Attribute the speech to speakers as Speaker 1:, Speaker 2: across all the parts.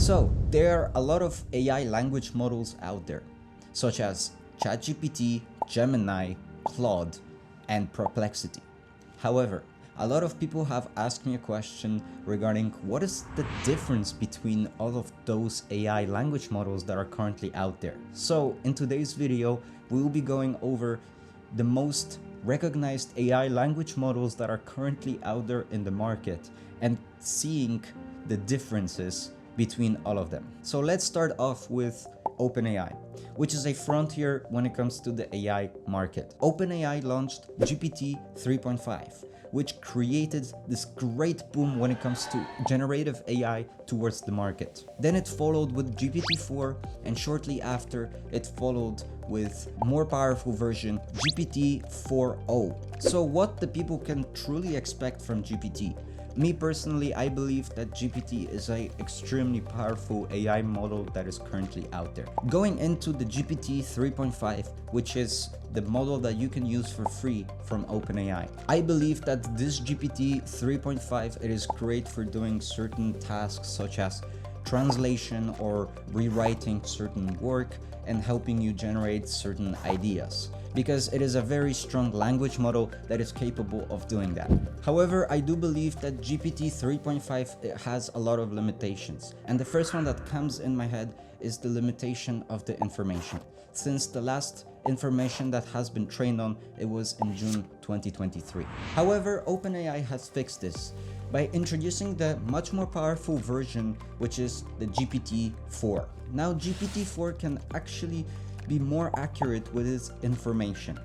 Speaker 1: So there are a lot of AI language models out there, such as ChatGPT, Gemini, Claude, and Perplexity. However, a lot of people have asked me a question regarding what is the difference between all of those AI language models that are currently out there. So in today's video, we will be going over the most recognized AI language models that are currently out there in the market and seeing the differences between all of them. So let's start off with OpenAI, which is a frontier when it comes to the AI market. OpenAI launched GPT 3.5, which created this great boom when it comes to generative AI towards the market. Then it followed with GPT-4, and shortly after it followed with more powerful version GPT 4o. So what the people can truly expect from GPT? Me personally, I believe that GPT is an extremely powerful AI model that is currently out there. Going into the GPT 3.5, which is the model that you can use for free from OpenAI. I believe that this GPT 3.5, it is great for doing certain tasks such as translation or rewriting certain work and helping you generate certain ideas, because it is a very strong language model that is capable of doing that. However, I do believe that GPT 3.5 has a lot of limitations, and the first one that comes in my head is the limitation of the information. Since the last information that has been trained on, it was in June 2023. However, OpenAI has fixed this by introducing the much more powerful version, which is the GPT-4. Now, GPT-4 can actually be more accurate with its information.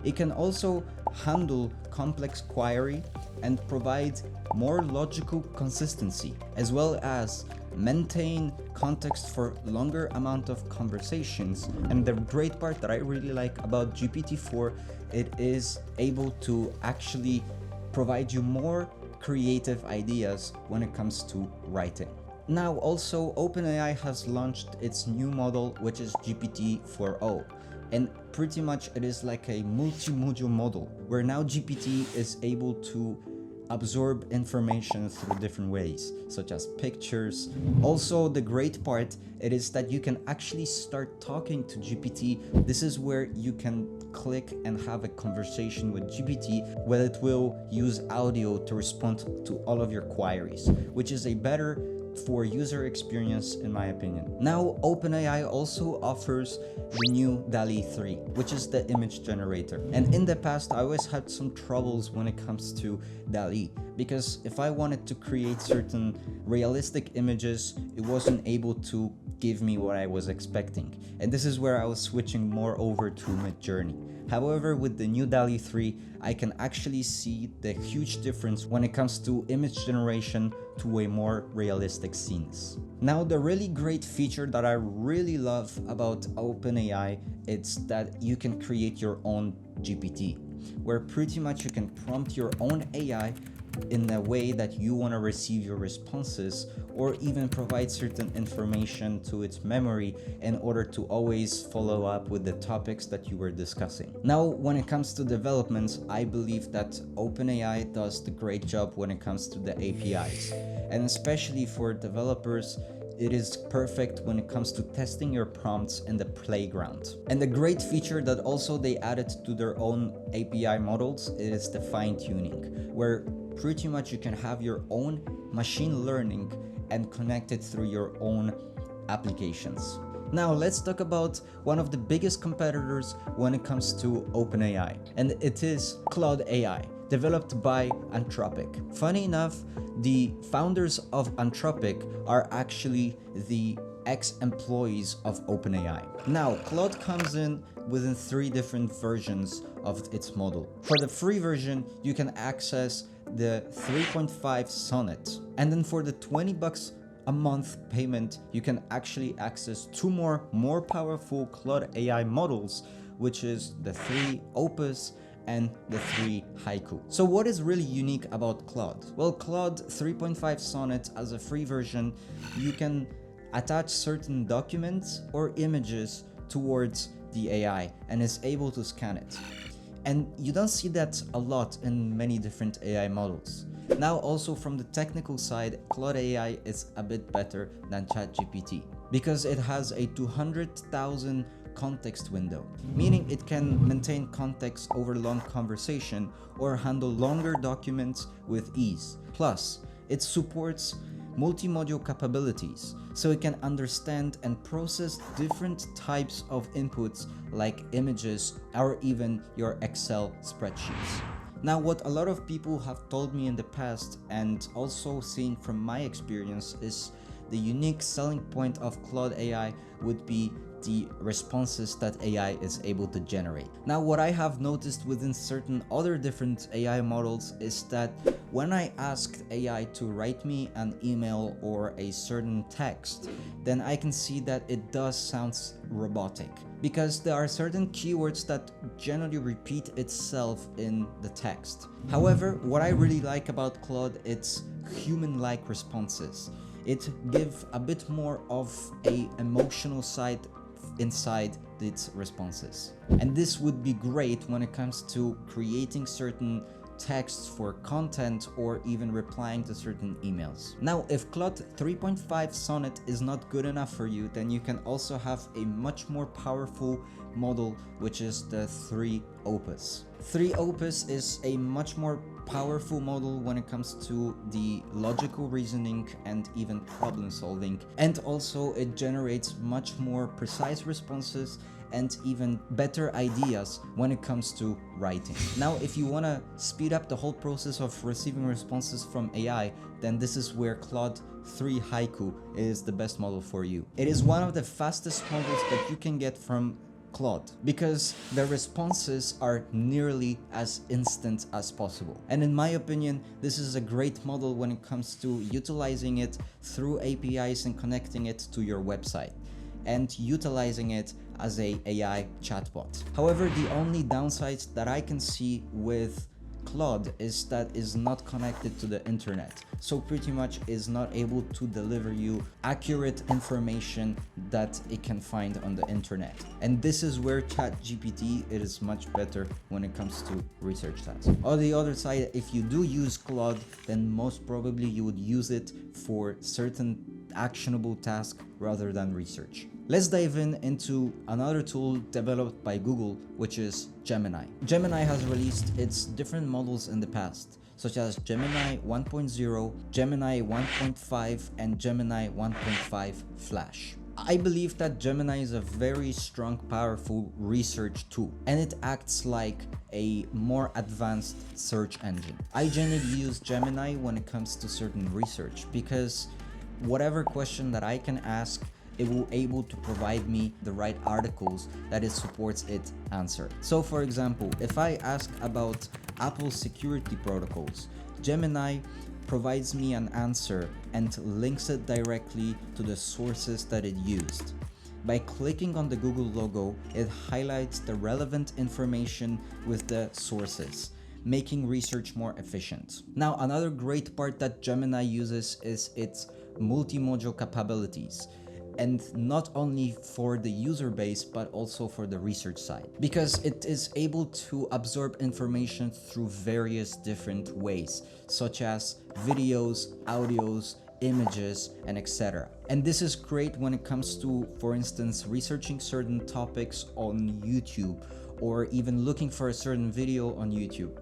Speaker 1: It can also handle complex query and provide more logical consistency, as well as maintain context for longer amount of conversations. And the great part that I really like about GPT-4, it is able to actually provide you more creative ideas when it comes to writing. Now also, OpenAI has launched its new model, which is GPT-4o, and pretty much it is like a multimodal model where now GPT is able to absorb information through different ways, such as pictures. Also, the great part, it is that you can actually start talking to GPT. This is where you can click and have a conversation with GPT, where it will use audio to respond to all of your queries, which is a better for user experience in my opinion. Now, OpenAI also offers the new DALL-E 3, which is the image generator. And in the past, I always had some troubles when it comes to DALL-E, because if I wanted to create certain realistic images, it wasn't able to give me what I was expecting. And this is where I was switching more over to Midjourney. However, with the new DALL-E 3, I can actually see the huge difference when it comes to image generation to a more realistic scenes. Now, the really great feature that I really love about OpenAI is that you can create your own GPT, where pretty much you can prompt your own AI in the way that you want to receive your responses, or even provide certain information to its memory in order to always follow up with the topics that you were discussing. Now, when it comes to development, I believe that OpenAI does the great job when it comes to the APIs, and especially for developers, it is perfect when it comes to testing your prompts in the playground. And the great feature that also they added to their own API models is the fine-tuning, where pretty much you can have your own machine learning and connect it through your own applications. Now let's talk about one of the biggest competitors when it comes to OpenAI, and it is Claude AI, developed by Anthropic. Funny enough, the founders of Anthropic are actually the ex-employees of OpenAI. Now, Claude comes in within 3 different versions of its model. For the free version, you can access the 3.5 Sonnet, and then for the $20 a month payment, you can actually access 2 more powerful Claude AI models, which is the 3 Opus and the 3 Haiku. So what is really unique about Claude? Well, Claude 3.5 Sonnet, as a free version, you can attach certain documents or images towards the AI and is able to scan it. And you don't see that a lot in many different AI models. Now also from the technical side, Claude AI is a bit better than ChatGPT because it has a 200,000 context window, meaning it can maintain context over long conversation or handle longer documents with ease. Plus, it supports multimodal capabilities, so it can understand and process different types of inputs like images or even your Excel spreadsheets. Now, what a lot of people have told me in the past and also seen from my experience is the unique selling point of Claude AI would be the responses that AI is able to generate. Now, what I have noticed within certain other different AI models is that when I asked AI to write me an email or a certain text, then I can see that it does sound robotic because there are certain keywords that generally repeat itself in the text. However, what I really like about Claude, it's human-like responses. It gives a bit more of a emotional side inside its responses. And this would be great when it comes to creating certain texts for content or even replying to certain emails. Now, if Claude 3.5 Sonnet is not good enough for you, then you can also have a much more powerful model, which is the 3 Opus. 3 Opus is a much more powerful model when it comes to the logical reasoning and even problem solving, and also it generates much more precise responses and even better ideas when it comes to writing. Now, if you want to speed up the whole process of receiving responses from AI, then this is where Claude 3 Haiku is the best model for you. It is one of the fastest models that you can get from Claude because the responses are nearly as instant as possible. And in my opinion, this is a great model when it comes to utilizing it through APIs and connecting it to your website and utilizing it as a AI chatbot. However, the only downside that I can see with Claude is that is not connected to the internet, so pretty much is not able to deliver you accurate information that it can find on the internet. And this is where ChatGPT is much better when it comes to research tasks. On the other side, if you do use Claude, then most probably you would use it for certain actionable tasks rather than research. Let's dive into another tool developed by Google, which is Gemini. Gemini has released its different models in the past, such as Gemini 1.0, Gemini 1.5, and Gemini 1.5 Flash. I believe that Gemini is a very strong, powerful research tool, and it acts like a more advanced search engine. I generally use Gemini when it comes to certain research because whatever question that I can ask, it will able to provide me the right articles that it supports it answer. So for example, if I ask about Apple security protocols, Gemini provides me an answer and links it directly to the sources that it used. By clicking on the Google logo, it highlights the relevant information with the sources, making research more efficient. Now, another great part that Gemini uses is its multimodal capabilities, and not only for the user base but also for the research side, because it is able to absorb information through various different ways, such as videos, audios, images, and etc. And this is great when it comes to, for instance, researching certain topics on YouTube or even looking for a certain video on YouTube.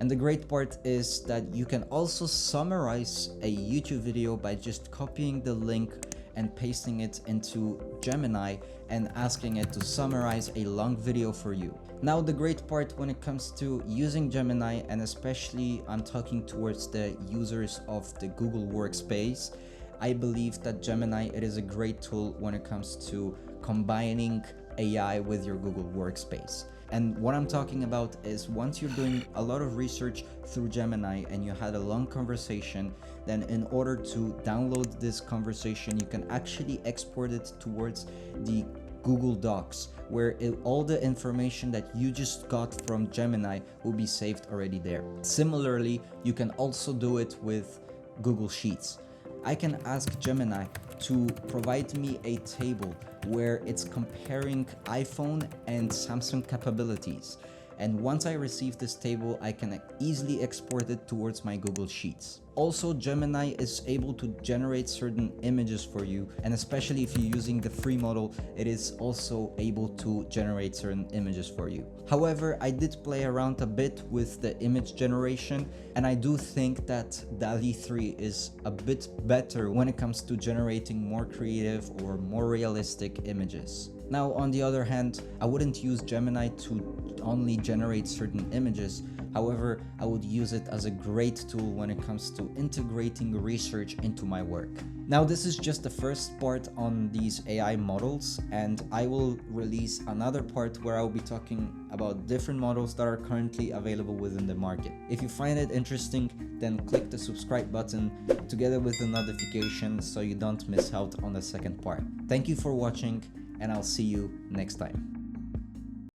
Speaker 1: And the great part is that you can also summarize a YouTube video by just copying the link and pasting it into Gemini and asking it to summarize a long video for you. Now, the great part when it comes to using Gemini, and especially I'm talking towards the users of the Google Workspace, I believe that Gemini, it is a great tool when it comes to combining AI with your Google Workspace. And what I'm talking about is once you're doing a lot of research through Gemini and you had a long conversation, then in order to download this conversation, you can actually export it towards the Google Docs, where all the information that you just got from Gemini will be saved already there. Similarly, you can also do it with Google Sheets. I can ask Gemini to provide me a table where it's comparing iPhone and Samsung capabilities. and once I receive this table, I can easily export it towards my Google Sheets. Also, Gemini is able to generate certain images for you, and especially if you're using the free model, it is also able to generate certain images for you. However, I did play around a bit with the image generation, and I do think that DALL-E 3 is a bit better when it comes to generating more creative or more realistic images. Now, on the other hand, I wouldn't use Gemini to only generate certain images. However, I would use it as a great tool when it comes to integrating research into my work. Now, this is just the first part on these AI models, and I will release another part where I'll be talking about different models that are currently available within the market. If you find it interesting, then click the subscribe button together with the notification so you don't miss out on the second part. Thank you for watching, and I'll see you next time.